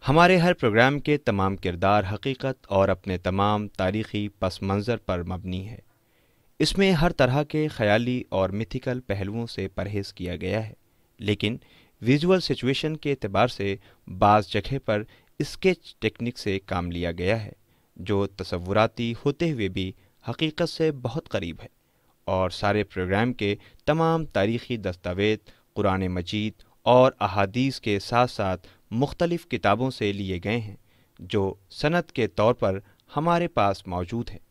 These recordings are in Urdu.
ہمارے ہر پروگرام کے تمام کردار حقیقت اور اپنے تمام تاریخی پس منظر پر مبنی ہے۔ اس میں ہر طرح کے خیالی اور میتھیکل پہلوؤں سے پرہیز کیا گیا ہے، لیکن ویژول سچویشن کے اعتبار سے بعض جگہ پر اسکیچ ٹیکنک سے کام لیا گیا ہے، جو تصوراتی ہوتے ہوئے بھی حقیقت سے بہت قریب ہے۔ اور سارے پروگرام کے تمام تاریخی دستاویز قرآن مجید اور احادیث کے ساتھ ساتھ مختلف کتابوں سے لیے گئے ہیں، جو سند کے طور پر ہمارے پاس موجود ہیں۔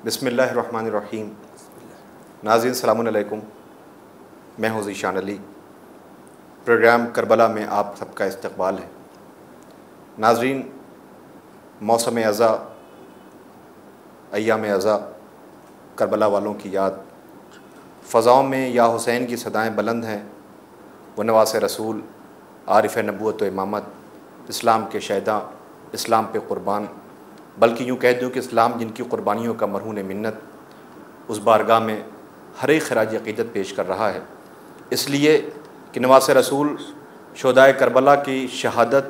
بسم اللہ الرحمن الرحیم۔ ناظرین السلام علیکم، میں ہوں ذیشان علی۔ پروگرام کربلا میں آپ سب کا استقبال ہے۔ ناظرین، موسم ازاں، ایام ازاں، کربلا والوں کی یاد، فضاؤں میں یا حسین کی صدائیں بلند ہیں۔ وہ نواس رسول، عارف نبوت و امامت، اسلام کے شہداں، اسلام پہ قربان، بلکہ یوں کہہ دوں کہ اسلام جن کی قربانیوں کا مرہون منت، اس بارگاہ میں ہر ایک خراج عقیدت پیش کر رہا ہے، اس لیے کہ نواس رسول شہدائے کربلا کی شہادت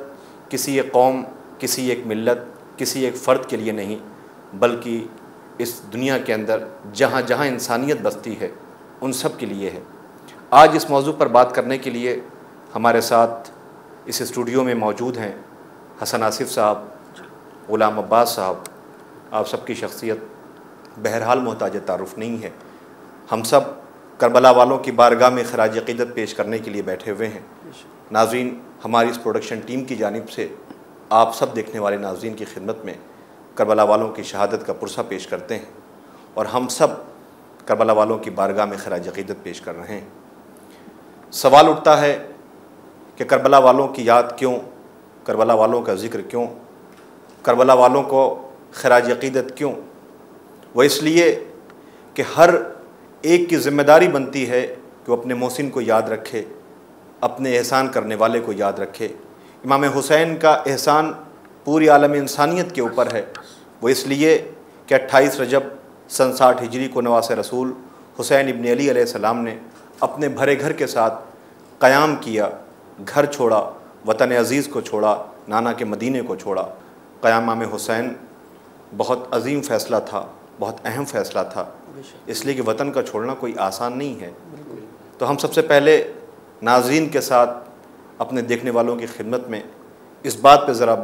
کسی ایک قوم، کسی ایک ملت، کسی ایک فرد کے لیے نہیں، بلکہ اس دنیا کے اندر جہاں جہاں انسانیت بستی ہے ان سب کے لیے ہے۔ آج اس موضوع پر بات کرنے کے لیے ہمارے ساتھ اس اسٹوڈیو میں موجود ہیں حسن آصف صاحب، غلام عباس صاحب۔ آپ سب کی شخصیت بہرحال محتاج تعارف نہیں ہے۔ ہم سب کربلا والوں کی بارگاہ میں خراج عقیدت پیش کرنے کے لیے بیٹھے ہوئے ہیں۔ ناظرین، ہماری اس پروڈکشن ٹیم کی جانب سے آپ سب دیکھنے والے ناظرین کی خدمت میں کربلا والوں کی شہادت کا پرسہ پیش کرتے ہیں، اور ہم سب کربلا والوں کی بارگاہ میں خراج عقیدت پیش کر رہے ہیں۔ سوال اٹھتا ہے کہ کربلا والوں کی یاد کیوں، کربلا والوں کا ذکر کیوں، کربلا والوں کو خراج عقیدت کیوں؟ وہ اس لیے کہ ہر ایک کی ذمہ داری بنتی ہے کہ وہ اپنے محسن کو یاد رکھے، اپنے احسان کرنے والے کو یاد رکھے۔ امام حسین کا احسان پوری عالم انسانیت کے اوپر ہے۔ وہ اس لیے کہ 28 رجب سن 60 ہجری کو نواس رسول حسین ابن علی علیہ السلام نے اپنے بھرے گھر کے ساتھ قیام کیا، گھر چھوڑا، وطن عزیز کو چھوڑا، نانا کے مدینے کو چھوڑا۔ قیام امام حسین بہت عظیم فیصلہ تھا، بہت اہم فیصلہ تھا، اس لیے کہ وطن کا چھوڑنا کوئی آسان نہیں ہے۔ تو ہم سب سے پہلے ناظرین کے ساتھ اپنے دیکھنے والوں کی خدمت میں اس بات پہ ذرا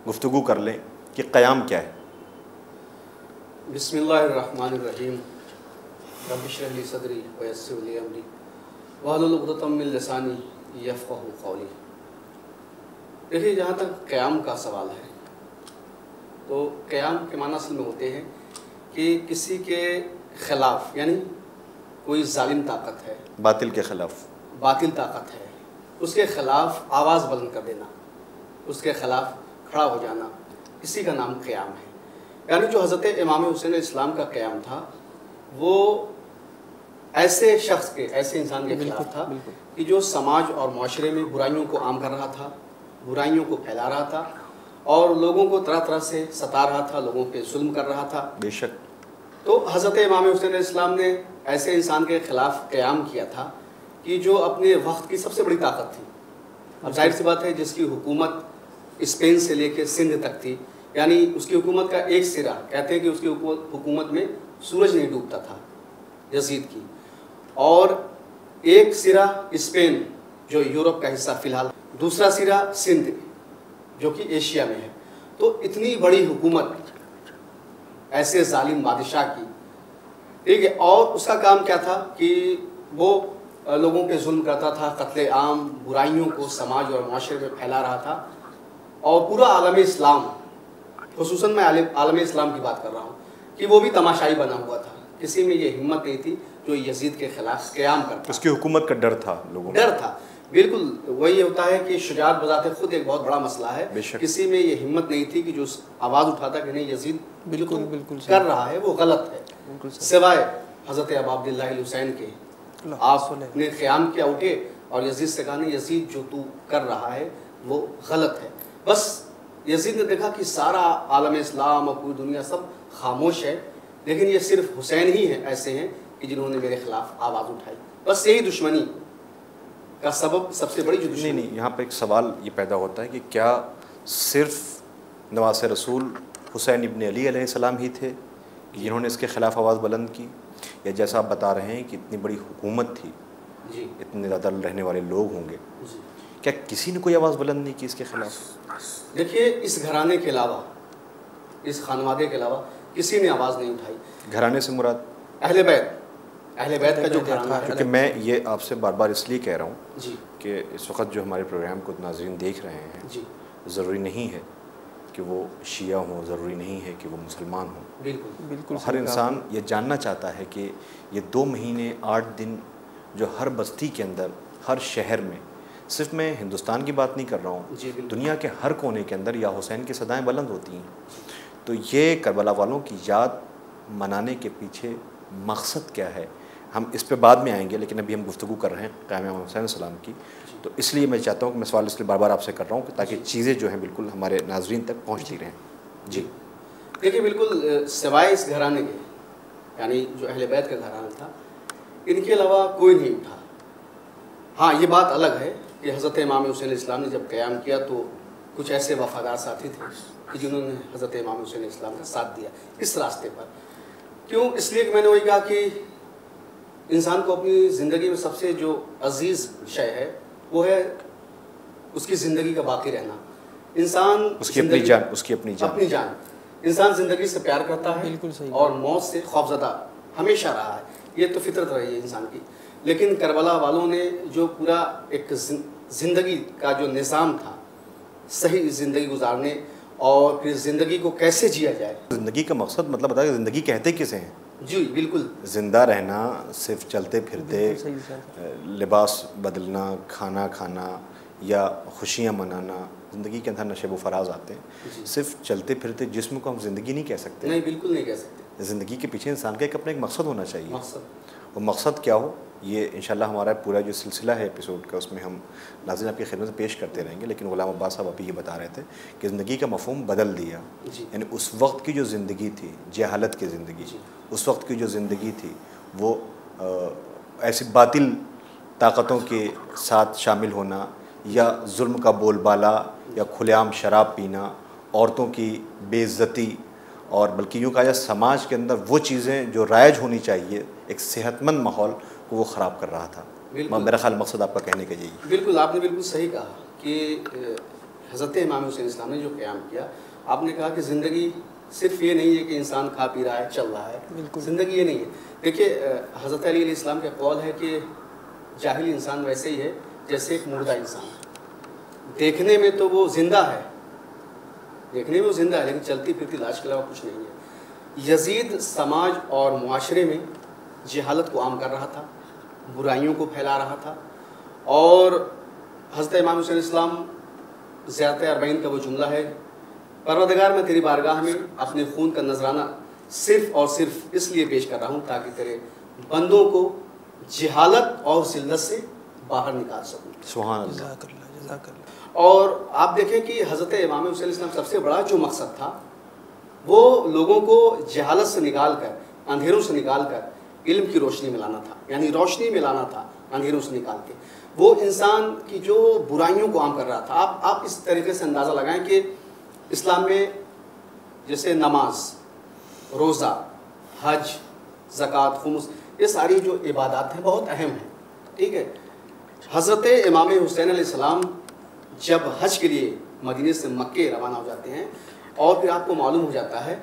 گفتگو کر لیں کہ قیام کیا ہے۔ بسم اللہ الرحمن الرحیم۔ رب اشرح لی صدری ویسر لی امری واحلل عقدۃ من لسانی یفقہوا قولی۔ دیکھیے، جہاں تک قیام کا سوال ہے تو قیام کے معنی اصل میں ہوتے ہیں کہ کسی کے خلاف، یعنی کوئی ظالم طاقت ہے، باطل کے خلاف، باطل طاقت ہے، اس کے خلاف آواز بلند کر دینا، اس کے خلاف کھڑا ہو جانا، اسی کا نام قیام ہے۔ یعنی جو حضرت امام حسین اسلام کا قیام تھا وہ ایسے شخص کے، ایسے انسان کے خلاف تھا کہ جو سماج اور معاشرے میں برائیوں کو عام کر رہا تھا، برائیوں کو پھیلا رہا تھا، اور لوگوں کو طرح طرح سے ستا رہا تھا، لوگوں پہ ظلم کر رہا تھا۔ بے شک۔ تو حضرت امام حسین اسلام نے ایسے انسان کے خلاف قیام کیا تھا کہ جو اپنے وقت کی سب سے بڑی طاقت تھی۔ اب ظاہر سی بات ہے، جس کی حکومت اسپین سے لے کے سندھ تک تھی، یعنی اس کی حکومت کا ایک سرا، کہتے ہیں کہ اس کی حکومت میں سورج نہیں ڈوبتا تھا، یزید کی، اور ایک سرا اسپین جو یورپ کا حصہ فی الحال، دوسرا سرا سندھ جو کہ ایشیا میں ہے۔ تو اتنی بڑی حکومت ایسے ظالم بادشاہ کی، ٹھیک ہے، اور اس کا کام کیا تھا کہ وہ لوگوں پہ ظلم کرتا تھا، قتل عام، برائیوں کو سماج اور معاشرے میں پھیلا رہا تھا، اور پورا عالم اسلام، خصوصاً میں عالم اسلام کی بات کر رہا ہوں، کہ وہ بھی تماشائی بنا ہوا تھا۔ کسی میں یہ ہمت نہیں تھی جو یزید کے خلاف قیام کرتا، اس کی حکومت کا ڈر تھا، لوگوں ڈر تھا بالکل وہی ہوتا ہے کہ شجاعت بذات خود ایک بہت بڑا مسئلہ ہے. بے شک. کسی میں یہ ہمت نہیں تھی کہ جو آواز اٹھاتا کہ نہیں یزید بالکل کر رہا ہے وہ غلط ہے, سوائے حضرت ابا عبداللہ الحسین کے. آپ نے قیام کیا, اٹھے اور یزید سے کہا نہیں یزید جو تو کر رہا ہے وہ غلط ہے. بس یزید نے دیکھا کہ سارا عالم اسلام اور پوری دنیا سب خاموش ہے, لیکن یہ صرف حسین ہی ہیں ایسے ہیں کہ جنہوں نے میرے خلاف آواز اٹھائی. بس یہی دشمنی کا سبب, سب سے بڑی جو دشمنی. نہیں, یہاں پہ ایک سوال یہ پیدا ہوتا ہے کہ کیا صرف نواس رسول حسین ابن علی علیہ السلام ہی تھے جنہوں نے اس کے خلاف آواز بلند کی, یا جیسا آپ بتا رہے ہیں کہ اتنی بڑی حکومت تھی, جی اتنے زیادہ رہنے والے لوگ ہوں گے, جی. کیا کسی نے کوئی آواز بلند نہیں کی اس کے خلاف؟ دیکھیے اس گھرانے کے علاوہ, اس خانوادے کے علاوہ کسی نے آواز نہیں اٹھائی. گھرانے سے مراد اہل بیت کا جو گھرانہ ہے. کیونکہ میں یہ آپ سے بار بار اس لیے کہہ رہا ہوں جی کہ اس وقت جو ہمارے پروگرام کو ناظرین دیکھ رہے ہیں, جی ضروری نہیں ہے کہ وہ شیعہ ہوں, ضروری نہیں ہے کہ وہ مسلمان ہوں. بالکل. ہر انسان یہ جاننا چاہتا ہے کہ یہ 2 مہینے 8 دن جو ہر بستی کے اندر, ہر شہر میں, صرف میں ہندوستان کی بات نہیں کر رہا ہوں, جی بالکل. دنیا کے ہر کونے کے اندر یا حسین کی صدائیں بلند ہوتی ہیں. تو یہ کربلا والوں کی یاد منانے کے پیچھے مقصد کیا ہے, ہم اس پہ بعد میں آئیں گے, لیکن ابھی ہم گفتگو کر رہے ہیں قائم امام حسین السلام کی. تو اس لیے میں چاہتا ہوں کہ میں سوال اس لیے بار بار آپ سے کر رہا ہوں کہ تاکہ چیزیں جو ہیں بالکل ہمارے ناظرین تک پہنچتی رہیں. جی دیکھیے بالکل سوائے اس گھرانے کے, یعنی جو اہل بیت کا گھرانہ تھا, ان کے علاوہ کوئی نہیں اٹھا. ہاں یہ بات الگ ہے کہ حضرت امام حسین اسلام نے جب قیام کیا تو کچھ ایسے وفادار ساتھی تھے کہ جنہوں نے حضرت امام حسین اسلام کا ساتھ دیا اس راستے پر. کیوں؟ اس لیے کہ میں نے وہی کہا کہ انسان کو اپنی زندگی میں سب سے جو عزیز شے ہے وہ ہے اس کی زندگی کا باقی رہنا. انسان اس کی اپنی جان, انسان زندگی سے پیار کرتا ہے بالکل صحیح. اور موت سے خوفزدہ ہمیشہ رہا ہے. یہ تو فطرت رہی ہے انسان کی. لیکن کربلا والوں نے جو پورا ایک زندگی کا جو نظام تھا, صحیح زندگی گزارنے اور پھر زندگی کو کیسے جیا جائے. زندگی کا مقصد مطلب بتا کہ زندگی کہتے کسے ہیں؟ جی بالکل. زندہ رہنا صرف چلتے پھرتے, لباس بدلنا, کھانا کھانا یا خوشیاں منانا, زندگی کے اندر نشیب و فراز آتے ہیں. صرف چلتے پھرتے جسم کو ہم زندگی نہیں کہہ سکتے. نہیں, بالکل نہیں کہہ سکتے. زندگی کے پیچھے انسان کا ایک اپنا ایک مقصد ہونا چاہیے. وہ مقصد کیا ہو, یہ انشاءاللہ ہمارا پورا جو سلسلہ ہے ایپیسوڈ کا, اس میں ہم ناظرین آپ کی خدمت میں پیش کرتے رہیں گے. لیکن غلام عباس صاحب ابھی یہ بتا رہے تھے کہ زندگی کا مفہوم بدل دیا. یعنی اس وقت کی جو زندگی تھی, جہالت کی زندگی, اس وقت کی جو زندگی تھی وہ ایسی باطل طاقتوں کے ساتھ شامل ہونا, یا ظلم کا بول بالا, یا کھلے عام شراب پینا, عورتوں کی بے عزتی, اور بلکہ یوں کہا جائے سماج کے اندر وہ چیزیں جو رائج ہونی چاہیے, ایک صحت مند ماحول کو وہ خراب کر رہا تھا. میرا خیال مقصد آپ کا کہنے کا یہی. بالکل, آپ نے بالکل صحیح کہا کہ حضرت امام حسین اسلام نے جو قیام کیا, آپ نے کہا کہ زندگی صرف یہ نہیں ہے کہ انسان کھا پی رہا ہے, چل رہا ہے. زندگی یہ نہیں ہے. دیکھیے حضرت علی علیہ السلام کا قول ہے کہ جاہل انسان ویسے ہی ہے جیسے ایک مردہ انسان. دیکھنے میں تو وہ زندہ ہے, لیکن چلتی پھرتی لاش کے علاوہ کچھ نہیں ہے. یزید سماج اور معاشرے میں جہالت کو عام کر رہا تھا, برائیوں کو پھیلا رہا تھا. اور حضرت امام حسین اسلام زیارت اربعین کا وہ جملہ ہے, پروردگار میں تیری بارگاہ میں اپنے خون کا نذرانہ صرف اور صرف اس لیے پیش کر رہا ہوں تاکہ تیرے بندوں کو جہالت اور ذلت سے باہر نکال سکوں. سبحان اللہ. جزاک اللہ. اور آپ دیکھیں کہ حضرت امام حسین اسلام سب سے بڑا جو مقصد تھا وہ لوگوں کو جہالت سے نکال کر, اندھیروں سے نکال کر علم کی روشنی میں لانا تھا. یعنی روشنی میں لانا تھا اندھیروں سے نکال کے. وہ انسان کی جو برائیوں کو عام کر رہا تھا. آپ اس طریقے سے اندازہ لگائیں کہ اسلام میں جیسے نماز, روزہ, حج, زکوٰۃ, خمس, یہ ساری جو عبادات ہیں بہت اہم ہیں. ٹھیک ہے. حضرت امام حسین علیہ السلام جب حج کے لیے مدینے سے مکے روانہ ہو جاتے ہیں اور پھر آپ کو معلوم ہو جاتا ہے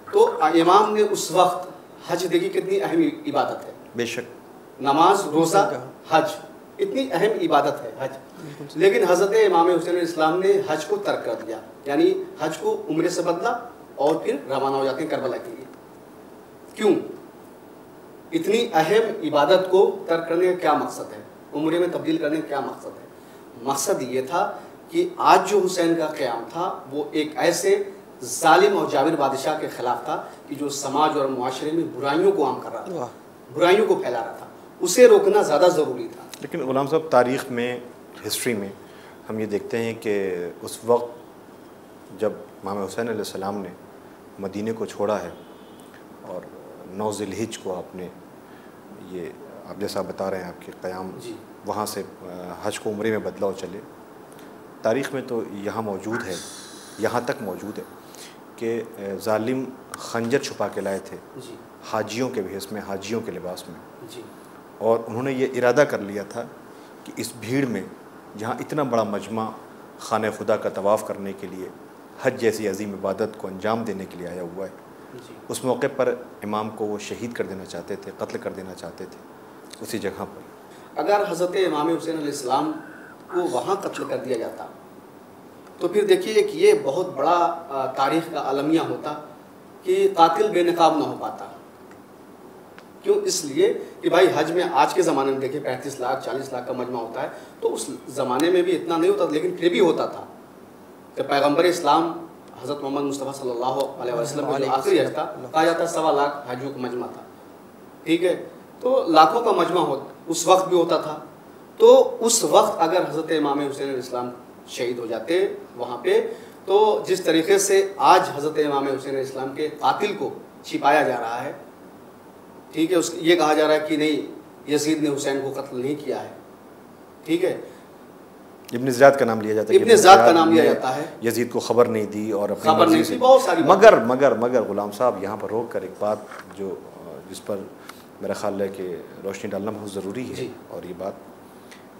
تو امام نے اس وقت حج دیکھی کتنی اہم عبادت ہے. بے شک. نماز, روزہ, حج اتنی اہم عبادت ہے حج. لیکن حضرت امام حسین علیہ السلام نے حج کو ترک کر دیا. یعنی حج کو عمرے سے بدلا اور پھر روانہ ہو جاتے ہیں کربلا کے لیے. کیوں؟ اتنی اہم عبادت کو ترک کرنے کا کیا مقصد ہے؟ عمرے میں تبدیل کرنے کا کیا مقصد ہے؟ مقصد یہ تھا کہ آج جو حسین کا قیام تھا وہ ایک ایسے ظالم اور جابر بادشاہ کے خلاف تھا کہ جو سماج اور معاشرے میں برائیوں کو عام کر رہا تھا، برائیوں کو پھیلا رہا تھا، اسے روکنا زیادہ ضروری تھا۔ لیکن غلام صاحب، تاریخ میں، ہسٹری میں ہم یہ دیکھتے ہیں کہ اس وقت جب امام حسین علیہ السلام نے مدینے کو چھوڑا ہے اور 9 ذی الحجہ کو آپ نے، یہ آپ جیسا بتا رہے ہیں آپ کے قیام وہاں سے حج کو عمرے میں بدلا اور چلے، تاریخ میں تو یہاں موجود ہے، یہاں تک موجود ہے کہ ظالم خنجر چھپا کے لائے تھے حاجیوں کے بھیس میں، حاجیوں کے لباس میں، اور انہوں نے یہ ارادہ کر لیا تھا کہ اس بھیڑ میں جہاں اتنا بڑا مجمع خانہ خدا کا طواف کرنے کے لیے، حج جیسی عظیم عبادت کو انجام دینے کے لیے آیا ہوا ہے، اس موقع پر امام کو وہ شہید کر دینا چاہتے تھے، قتل کر دینا چاہتے تھے اسی جگہ پر۔ اگر حضرت امام حسین علیہ السلام کو وہاں قتل کر دیا جاتا تو پھر دیکھیے کہ یہ بہت بڑا تاریخ کا المیہ ہوتا کہ قاتل بے نقاب نہ ہو پاتا۔ کیوں؟ اس لیے کہ بھائی حج میں آج کے زمانے میں دیکھیں 35 لاکھ 40 لاکھ کا مجمع ہوتا ہے، تو اس زمانے میں بھی اتنا نہیں ہوتا، لیکن پھر بھی ہوتا تھا کہ پیغمبر اسلام حضرت محمد مصطفیٰ صلی اللہ علیہ وسلم کا جو آخری حج تھا، کہا جاتا ہے 1.25 لاکھ حاجیوں کا مجمع تھا، ٹھیک ہے، تو لاکھوں کا مجمع اس وقت بھی ہوتا تھا۔ تو اس وقت اگر حضرت امام حسین علیہ السلام شہید ہو جاتے وہاں پہ، تو جس طریقے سے آج حضرت امام حسین علیہ السلام کے قاتل کو چھپایا جا رہا ہے، ٹھیک ہے، یہ کہا جا رہا ہے کہ نہیں یزید نے حسین کو قتل نہیں کیا ہے، ٹھیک ہے، ابن زیاد کا نام لیا جاتا ہے، ابن زیاد کا نام لیا جاتا ہے، یزید کو خبر نہیں دی اور اپنی خبر نہیں مرضی تھی، سے، بہت ساری مگر غلام صاحب یہاں پر روک کر ایک بات جس پر میرا خیال ہے کہ روشنی ڈالنا بہت ضروری ہے، اور یہ بات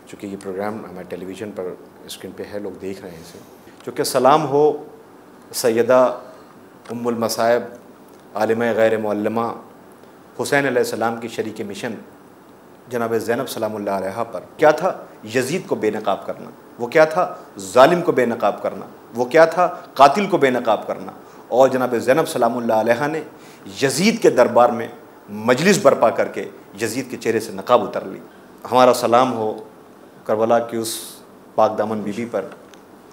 چونکہ یہ پروگرام ہمارے ٹیلی ویژن پر اسکرین پہ ہے، لوگ دیکھ رہے ہیں اسے، چونکہ سلام ہو سیدہ ام المصائب عالمہ غیر معلمہ حسین علیہ السلام کی شریک مشن جناب زینب سلام اللہ علیہا پر۔ کیا تھا؟ یزید کو بے نقاب کرنا، وہ کیا تھا؟ ظالم کو بے نقاب کرنا، وہ کیا تھا؟ قاتل کو بے نقاب کرنا، اور جناب زینب سلام اللہ علیہا نے یزید کے دربار میں مجلس برپا کر کے یزید کے چہرے سے نقاب اتر لی۔ ہمارا سلام ہو کربلا کی اس پاک دامن بی بی پر،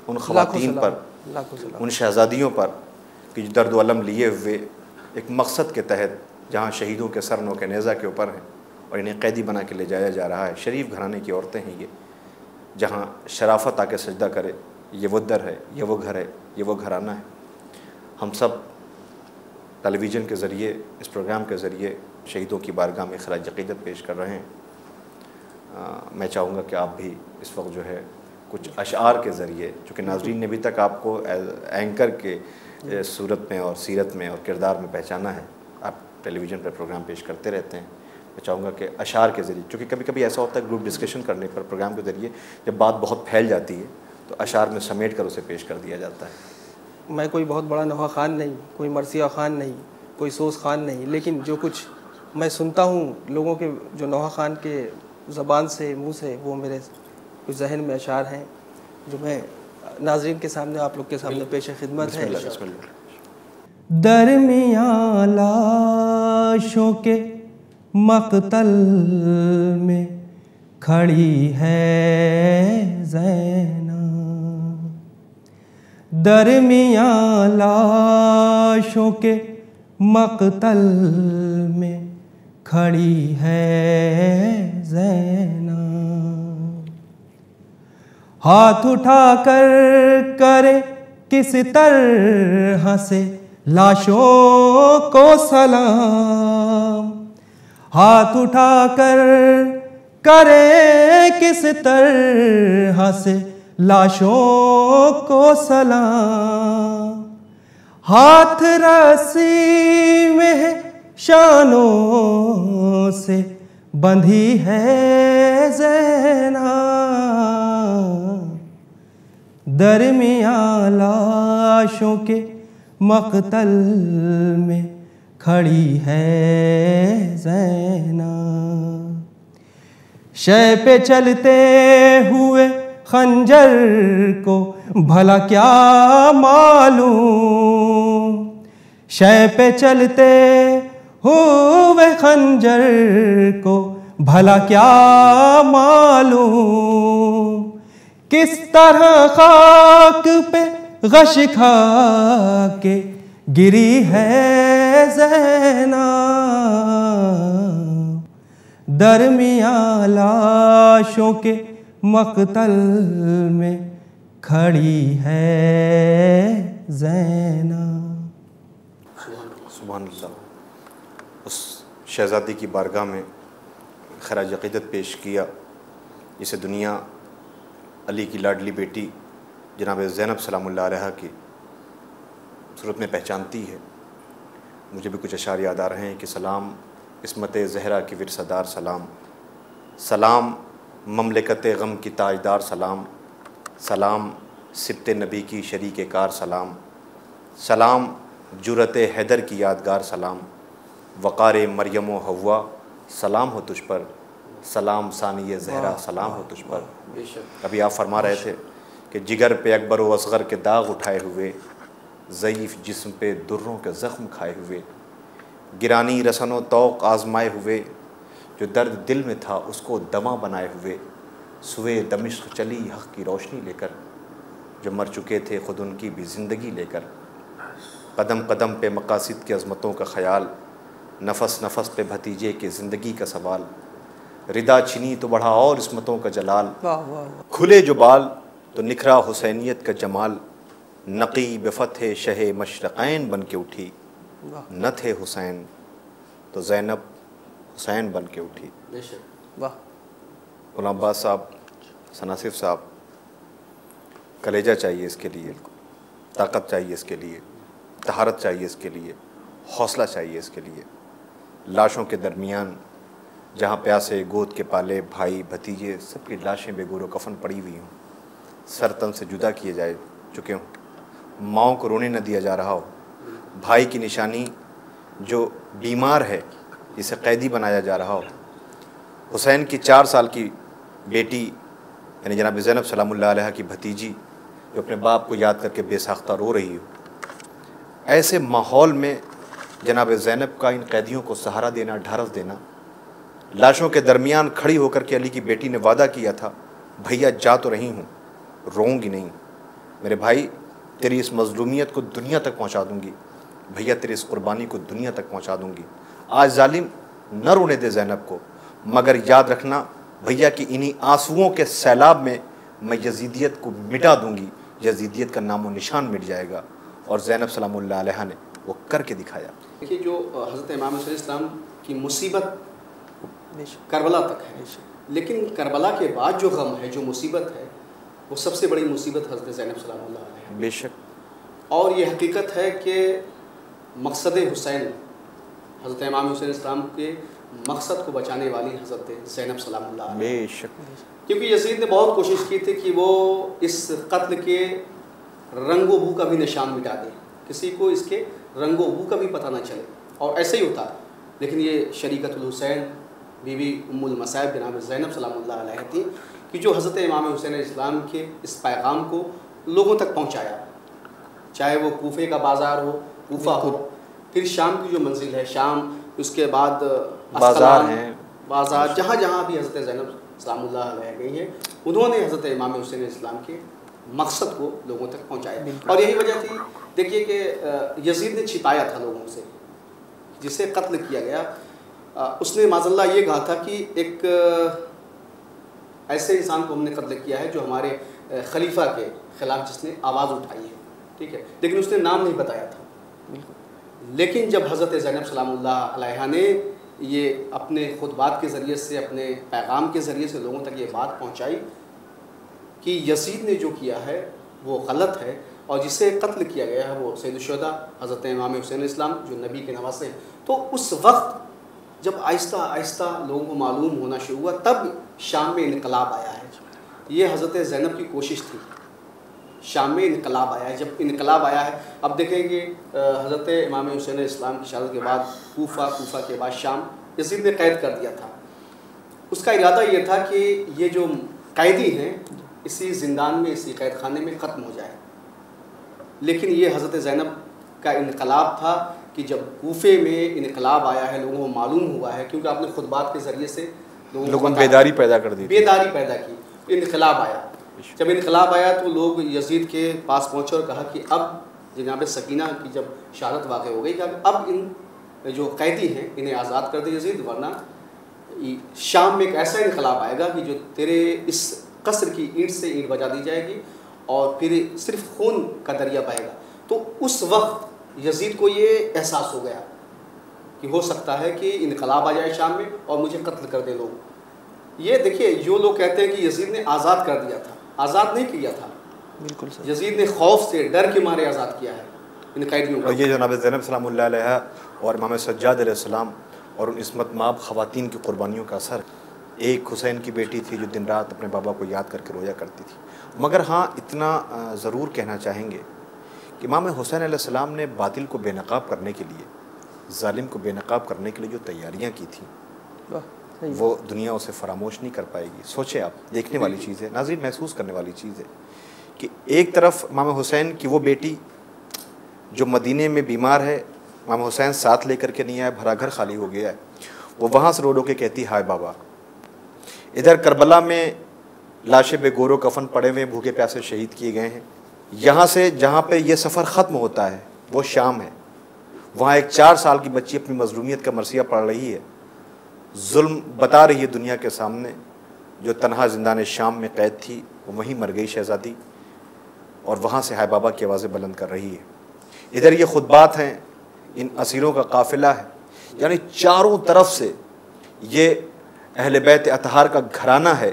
ان خواتین پر، ان شہزادیوں پر کہ جو درد و علم لیے ہوئے ایک مقصد کے تحت جہاں شہیدوں کے سر نو کے نیزہ کے اوپر ہیں اور انہیں قیدی بنا کے لے جایا جا رہا ہے۔ شریف گھرانے کی عورتیں ہیں یہ، جہاں شرافت آ کے سجدہ کرے، یہ وہ در ہے، یہ وہ گھر ہے، یہ وہ گھرانہ ہے۔ ہم سب ٹیلی ویژن کے ذریعے، اس پروگرام کے ذریعے شہیدوں کی بارگاہ میں خراج عقیدت پیش کر رہے ہیں۔ میں چاہوں گا کہ آپ بھی اس وقت جو ہے کچھ اشعار کے ذریعے، چونکہ ناظرین نے ابھی تک آپ کو اینکر کے صورت میں اور سیرت میں اور کردار میں پہچانا ہے، آپ ٹیلی ویژن پر پروگرام پیش کرتے رہتے ہیں، میں چاہوں گا کہ اشعار کے ذریعے، چونکہ کبھی کبھی ایسا ہوتا ہے گروپ ڈسکشن کرنے پر پروگرام کے ذریعے جب بات بہت پھیل جاتی ہے تو اشعار میں سمیٹ کر اسے پیش کر دیا جاتا ہے۔ میں کوئی بہت بڑا نوحہ خان نہیں، کوئی مرثیہ خان نہیں، کوئی سوز خان نہیں، لیکن جو کچھ میں سنتا ہوں لوگوں کے، جو نوحہ خان کے زبان سے، منہ سے، وہ میرے کچھ ذہن میں اشعار ہیں جو میں ناظرین کے سامنے، آپ لوگ کے سامنے پیش خدمت ہے۔ درمیان لاشوں کے مقتل میں کھڑی ہے زینب، درمیان لاشوں کے مقتل میں کھڑی ہے زینب، ہاتھ اٹھا کر کرے کس طرح سے لاشوں کو سلام، ہاتھ اٹھا کر کرے کس طرح سے لاشوں کو سلام، ہاتھ رسی میں شانوں سے بندھی ہے زینب، درمیان لاشوں کے مقتل میں کھڑی ہے زینب، شے پہ چلتے ہوئے خنجر کو بھلا کیا معلوم، شے پہ چلتے ہوئے خنجر کو بھلا کیا معلوم کس طرح خاک پہ غش کھا کے گری ہے زینب، درمیان لاشوں کے مقتل میں کھڑی ہے زینب۔ سبحان اللہ۔ اس شہزادی کی بارگاہ میں خراج عقیدت پیش کیا جسے دنیا علی کی لاڈلی بیٹی جناب زینب سلام اللہ علیہ کی صورت میں پہچانتی ہے۔ مجھے بھی کچھ اشعار یاد آ رہے ہیں کہ سلام عصمت زہرا کی ورثہ دار سلام، سلام مملکت غم کی تاجدار سلام، سلام سبت نبی کی شریک کار سلام، سلام جرت حیدر کی یادگار سلام، وقار مریم و حوا سلام ہو تجھ پر، سلام ثانی زہرا سلام ہو تجھ پر۔ ابھی آپ فرما رہے تھے کہ جگر پہ اکبر و اصغر کے داغ اٹھائے ہوئے، ضعیف جسم پہ دروں کے زخم کھائے ہوئے، گرانی رسن و توق آزمائے ہوئے، جو درد دل میں تھا اس کو دمہ بنائے ہوئے، سوئے دمشق چلی حق کی روشنی لے کر، جو مر چکے تھے خود ان کی بھی زندگی لے کر، قدم قدم پہ مقاصد کی عظمتوں کا خیال، نفس نفس پہ بھتیجے کے زندگی کا سوال، ردا چھنی تو بڑھا اور عصمتوں کا جلال، کھلے جو بال تو نکھرا حسینیت کا جمال، نقی بفتح شہ مشرقین بن کے اٹھی، نہ تھے حسین تو زینب حسین بن کے اٹھی۔ غلام عباس صاحب، ثناء صاحب، کلیجہ چاہیے اس کے لیے، طاقت چاہیے اس کے لیے، طہارت چاہیے اس کے لیے، حوصلہ چاہیے اس کے لیے۔ لاشوں کے درمیان جہاں پیاسے گود کے پالے بھائی بھتیجے سب کی لاشیں بے گور و کفن پڑی ہوئی ہوں، سر تن سے جدا کیے جائے چکے ہوں، ماؤں کو رونے نہ دیا جا رہا ہو، بھائی کی نشانی جو بیمار ہے جسے قیدی بنایا جا رہا ہو، حسین کی 4 سال کی بیٹی یعنی جناب زینب سلام اللہ علیہ کی بھتیجی جو اپنے باپ کو یاد کر کے بے ساختہ رو رہی ہو، ایسے ماحول میں جناب زینب کا ان قیدیوں کو سہارا دینا، ڈھارس دینا، لاشوں کے درمیان کھڑی ہو کر کے علی کی بیٹی نے وعدہ کیا تھا بھیا جا تو رہی ہوں، روؤں گی نہیں، میرے بھائی تیری اس مظلومیت کو دنیا تک پہنچا دوں گی، بھیا تیری اس قربانی کو دنیا تک پہنچا دوں گی۔ آج ظالم نہ رونے دے زینب کو، مگر یاد رکھنا بھیا کی انہی آنسوؤں کے سیلاب میں میں یزیدیت کو مٹا دوں گی، یزیدیت کا نام و نشان مٹ جائے گا۔ اور زینب سلام اللہ علیہ نے وہ کر کے دکھایا۔ دیکھیے جو حضرت امام حسین السلام کی مصیبت کربلا تک ہے، لیکن کربلا کے بعد جو غم ہے، جو مصیبت ہے، وہ سب سے بڑی مصیبت حضرت زینب سلام اللہ علیہ ہے۔ بے شک۔ اور یہ حقیقت ہے کہ مقصد حسین، حضرت امام حسین السلام کے مقصد کو بچانے والی حضرت زینب سلام اللہ علیہ، بے شک، کیونکہ یزید نے بہت کوشش کی تھی کہ وہ اس قتل کے رنگ و بو کا بھی نشان مٹا دے، کسی کو اس کے رنگ و بو کا بھی پتہ نہ چلے، اور ایسے ہی ہوتا، لیکن یہ شریکت الحسین بی بی ام المصائب جناب زینب سلام اللہ علیہ تھی کہ جو حضرت امام حسین السلام کے اس پیغام کو لوگوں تک پہنچایا، چاہے وہ کوفے کا بازار ہو، کوفہ ہو، پھر شام کی جو منزل ہے شام، اس کے بعد بازار ہیں، بازار، جہاں جہاں بھی حضرت زینب سلام اللہ علیہ گئی ہیں، انہوں نے حضرت امام حسین السلام کے مقصد کو لوگوں تک پہنچایا۔ اور یہی وجہ تھی، دیکھیے کہ یزید نے چھپایا تھا لوگوں سے، جسے قتل کیا گیا، اس نے معاذ اللہ یہ کہا تھا کہ ایک ایسے انسان کو ہم نے قتل کیا ہے جو ہمارے خلیفہ کے خلاف جس نے آواز اٹھائی ہے، ٹھیک ہے، لیکن اس نے نام نہیں بتایا تھا۔ لیکن جب حضرت زینب سلام اللہ علیہ نے یہ اپنے خطبات کے ذریعے سے، اپنے پیغام کے ذریعے سے لوگوں تک یہ بات پہنچائی کہ یزید نے جو کیا ہے وہ غلط ہے، اور جسے قتل کیا گیا ہے وہ سید الشہداء حضرت امام حسین السلام جو نبی کے نواسے ہیں، تو اس وقت جب آہستہ آہستہ لوگوں کو معلوم ہونا شروع ہوا، تب شام میں انقلاب آیا ہے۔ یہ حضرت زینب کی کوشش تھی، شام میں انقلاب آیا ہے۔ جب انقلاب آیا ہے، اب دیکھیں کہ حضرت امام حسین السلام کی شہادت کے بعد کوفہ کے بعد شام یزید نے قید کر دیا تھا۔ اس کا ارادہ یہ تھا کہ یہ جو قیدی ہیں اسی زندان میں، اسی قید خانے میں ختم ہو جائے، لیکن یہ حضرت زینب کا انقلاب تھا کہ جب کوفے میں انقلاب آیا ہے، لوگوں کو معلوم ہوا ہے، کیونکہ آپ نے خطبات کے ذریعے سے لوگوں میں بیداری پیدا کر دی، بیداری پیدا کی، انقلاب آیا. جب انقلاب آیا تو لوگ یزید کے پاس پہنچے اور کہا کہ اب جناب سکینہ کی جب شہادت واقع ہو گئی کہ اب ان جو قیدی ہیں انہیں آزاد کر دے یزید، ورنہ شام میں ایک ایسا انقلاب آئے گا کہ جو تیرے اس قصر کی اینٹ سے اینٹ بجا دی جائے گی اور پھر صرف خون کا دریا بہے گا. تو اس وقت یزید کو یہ احساس ہو گیا کہ ہو سکتا ہے کہ انقلاب آ جائے شام میں اور مجھے قتل کر دے لوگ. یہ دیکھیے جو لوگ کہتے ہیں کہ یزید نے آزاد کر دیا تھا، آزاد نہیں کیا تھا، بالکل صحیح. یزید نے خوف سے ڈر کے مارے آزاد کیا ہے ان قیدیوں کو. اور یہ جناب زینب سلام اللہ علیہ اور امام سجاد علیہ السلام اور ان عصمت مآب خواتین کی قربانیوں کا اثر. ایک حسین کی بیٹی تھی جو دن رات اپنے بابا کو یاد کر کے رویا کرتی تھی. مگر ہاں اتنا ضرور کہنا چاہیں گے کہ امام حسین علیہ السلام نے باطل کو بے نقاب کرنے کے لیے، ظالم کو بے نقاب کرنے کے لیے جو تیاریاں کی تھیں وہ دنیا اسے فراموش نہیں کر پائے گی. سوچیں آپ، دیکھنے والی چیز ہے ناظرین، محسوس کرنے والی چیز ہے کہ ایک طرف امام حسین کی وہ بیٹی جو مدینے میں بیمار ہے، امام حسین ساتھ لے کر کے نہیں آئے، بھرا گھر خالی ہو گیا ہے، وہ وہاں سے رو رو کے کہتی ہائے بابا. ادھر کربلا میں لاشیں بے گور و کفن پڑے ہوئے بھوکے پیاسے شہید کیے گئے ہیں. یہاں سے جہاں پہ یہ سفر ختم ہوتا ہے وہ شام ہے، وہاں ایک 4 سال کی بچی اپنی مظلومیت کا مرثیہ پڑھ رہی ہے، ظلم بتا رہی ہے دنیا کے سامنے. جو تنہا زندان شام میں قید تھی وہ وہیں مر گئی شہزادی، اور وہاں سے ہائے بابا کی آوازیں بلند کر رہی ہے. ادھر یہ خطبات ہیں، ان اسیروں کا قافلہ ہے، یعنی چاروں طرف سے یہ اہل بیت اطہار کا گھرانہ ہے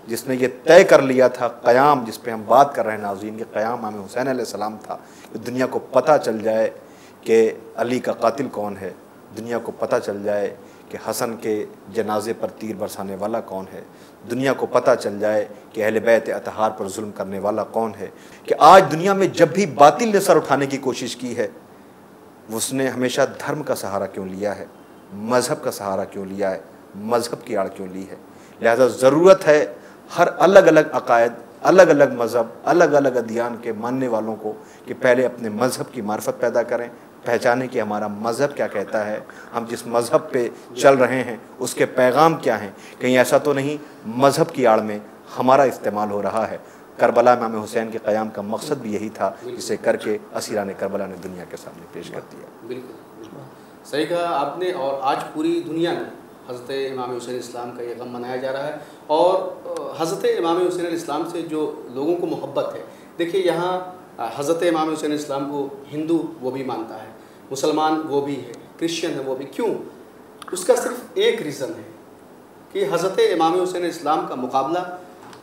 جس نے یہ طے کر لیا تھا قیام، جس پہ ہم بات کر رہے ہیں ناظرین، کہ قیام امام حسین علیہ السلام تھا کہ دنیا کو پتہ چل جائے کہ علی کا قاتل کون ہے، دنیا کو پتہ چل جائے کہ حسن کے جنازے پر تیر برسانے والا کون ہے، دنیا کو پتہ چل جائے کہ اہل بیت اطہار پر ظلم کرنے والا کون ہے. کہ آج دنیا میں جب بھی باطل نے سر اٹھانے کی کوشش کی ہے اس نے ہمیشہ دھرم کا سہارا کیوں لیا ہے، مذہب کا سہارا کیوں لیا ہے، مذہب کی آڑ کیوں لی ہے. لہذا ضرورت ہے ہر الگ الگ عقائد، الگ الگ مذہب، الگ الگ ادیان کے ماننے والوں کو کہ پہلے اپنے مذہب کی معرفت پیدا کریں، پہچانیں کہ ہمارا مذہب کیا کہتا ہے، ہم جس مذہب پہ چل رہے ہیں اس کے پیغام کیا ہیں. کہیں ایسا تو نہیں مذہب کی آڑ میں ہمارا استعمال ہو رہا ہے. کربلا امام حسین کے قیام کا مقصد بھی یہی تھا، جسے کر کے اسیران کربلا نے دنیا کے سامنے پیش کر دیا. بالکل صحیح کہا آپ نے. اور آج پوری دنیا میں حضرت امام حسین اسلام کا یہ غم منایا جا رہا ہے، اور حضرت امام حسین الاسلام سے جو لوگوں کو محبت ہے، دیکھیے یہاں حضرت امام حسین اسلام کو ہندو وہ بھی مانتا ہے، مسلمان وہ بھی ہے، کرسچن ہے وہ بھی. کیوں؟ اس کا صرف ایک ریزن ہے کہ حضرت امام حسین اسلام کا مقابلہ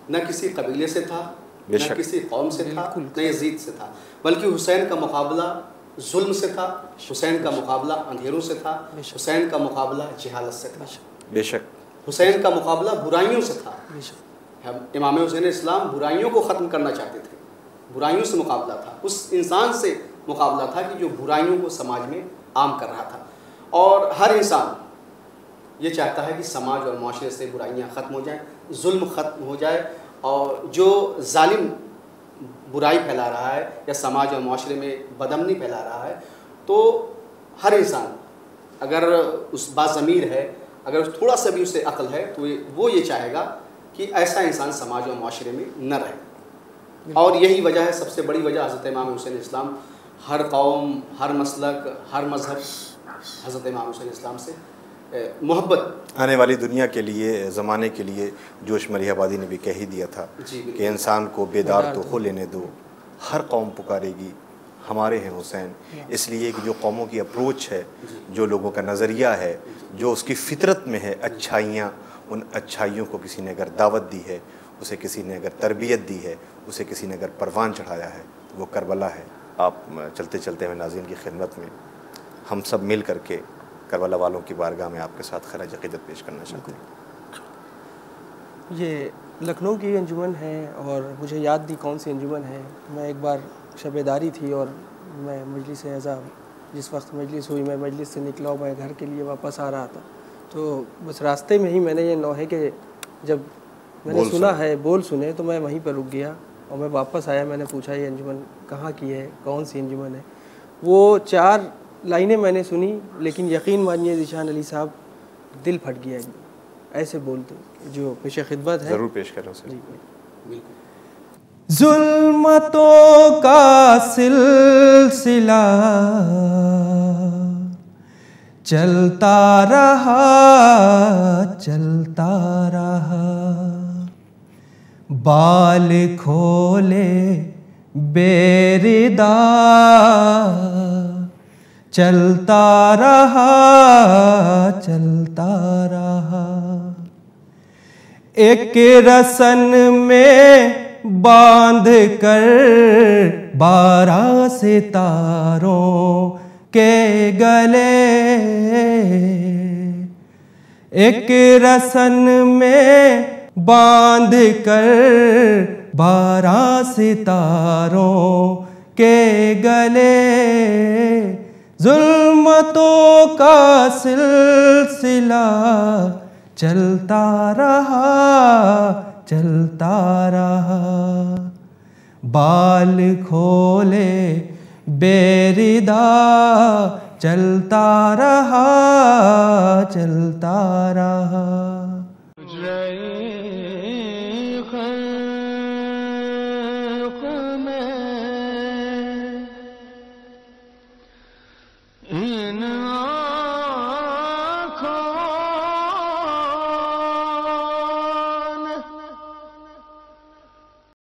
نہ کسی قبیلے سے تھا، نہ کسی قوم سے تھا، نہ یزید سے تھا، بلکہ حسین کا مقابلہ ظلم سے تھا، حسین کا مقابلہ اندھیروں سے تھا، حسین کا مقابلہ جہالت سے تھا، بے شک حسین کا مقابلہ برائیوں سے تھا. امام حسین اسلام برائیوں کو ختم کرنا چاہتے تھے، برائیوں سے مقابلہ تھا، اس انسان سے مقابلہ تھا کہ جو برائیوں کو سماج میں عام کر رہا تھا. اور ہر انسان یہ چاہتا ہے کہ سماج اور معاشرے سے برائیاں ختم ہو جائیں، ظلم ختم ہو جائے، اور جو ظالم برائی پھیلا رہا ہے یا سماج اور معاشرے میں بدامنی پھیلا رہا ہے، تو ہر انسان اگر اس باضمیر ہے، اگر تھوڑا سا بھی اسے عقل ہے، تو وہ یہ چاہے گا کہ ایسا انسان سماج اور معاشرے میں نہ رہے. اور یہی وجہ ہے، سب سے بڑی وجہ حضرت امام حسین اسلام، ہر قوم، ہر مسلک، ہر مذہب حضرت امام حسین اسلام سے محبت. آنے والی دنیا کے لیے، زمانے کے لیے جوش مری آبادی نے بھی کہہ ہی دیا تھا کہ انسان کو بیدار تو ہو لینے دو، ہر قوم پکارے گی ہمارے ہیں حسین. اس لیے کہ جو قوموں کی اپروچ ہے، جو لوگوں کا نظریہ ہے، جو اس کی فطرت میں ہے اچھائیاں، ان اچھائیوں کو کسی نے اگر دعوت دی ہے، اسے کسی نے اگر تربیت دی ہے، اسے کسی نے اگر پروان چڑھایا ہے، وہ کربلا ہے. آپ چلتے چلتے ہوئے ناظرین کی خدمت میں ہم سب مل کر کے کربلا والوں کی بارگاہ میں آپ کے ساتھ خراج عقیدت پیش کرنا چاہتے ہیں. یہ لکھنؤ کی انجمن ہے، اور مجھے یاد نہیں کون سی انجمن ہے. میں ایک بار شب داری تھی اور میں مجلس اعزا، جس وقت مجلس ہوئی میں مجلس سے نکلا اور میں گھر کے لیے واپس آ رہا تھا، تو بس راستے میں ہی میں نے یہ نوحے کے جب میں نے سنا ہے بول سنے تو میں وہیں پر رک گیا اور میں واپس آیا. میں نے پوچھا یہ انجمن کہاں کی ہے، کون سی انجمن ہے. وہ 4 لائنیں میں نے سنی، لیکن یقین مانیے ذیشان علی صاحب دل پھٹ گیا. ایسے بولتے جو پیش خدمت ہے ضرور پیش کریں اسے. ظلمتوں کا سلسلہ چلتا رہا بال کھولے بے ردا چلتا رہا ایک رسن میں باندھ کر 12 ستاروں کے گلے ایک رسن میں باندھ کر 12 ستاروں کے گلے ظلمتوں کا سلسلہ چلتا رہا بال کھولے بے ردا چلتا رہا